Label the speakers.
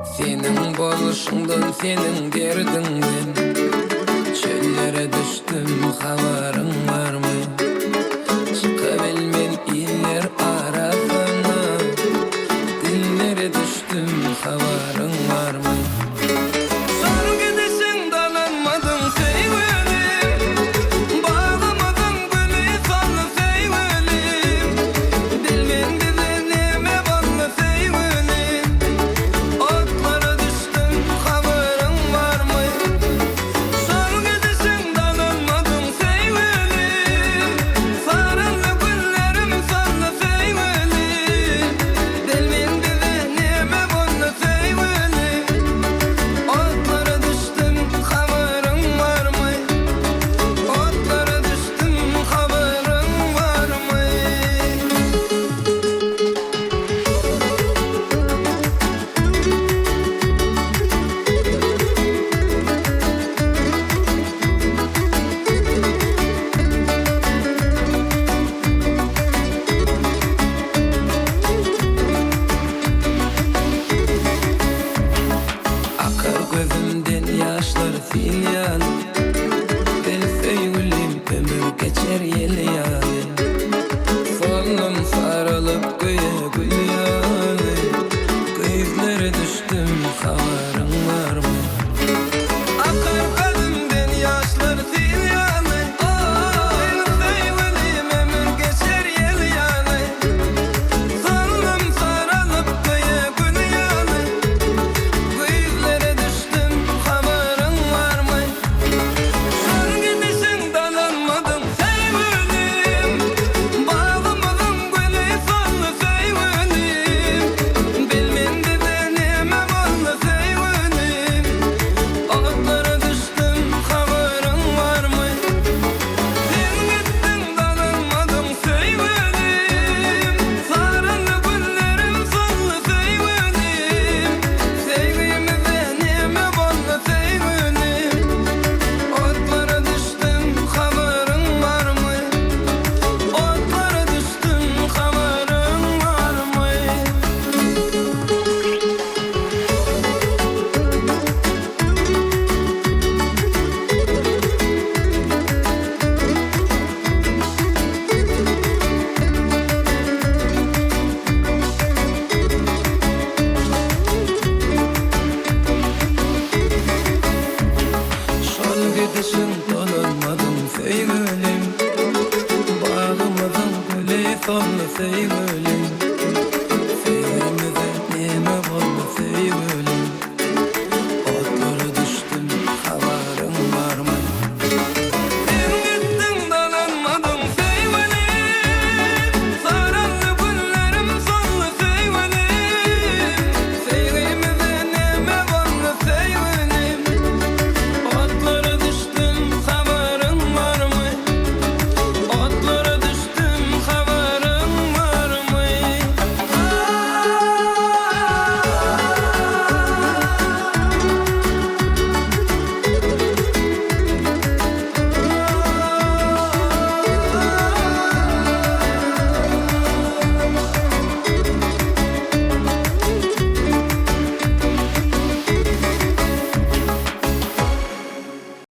Speaker 1: Senin boluşundan, senin derdinden çöllere düştüm, havarın var mı? Çıkabilmen iller arasına, dillere düştüm, havarın var mı? Son gidişin dalanmadın sevgilim, bağlamadın gülü sonlu sevgilim. Bilmen bize neme bağlı sevgilim, otlara düştüm, havarın var mı? Son gidişin dalanmadın sevgilim, sarılı güllerim sonlu sevgilim. Bilmen bize neme bağlı sevgilim, otlara düştüm, havarın var mı? Otlara düştüm, havarın var mı? Akar gözümden yaşlar filyan, del sevgilim ömür geçer yel yani. Solum sarılıp göğe gül yani, gözlere düştüm, havarın var mı?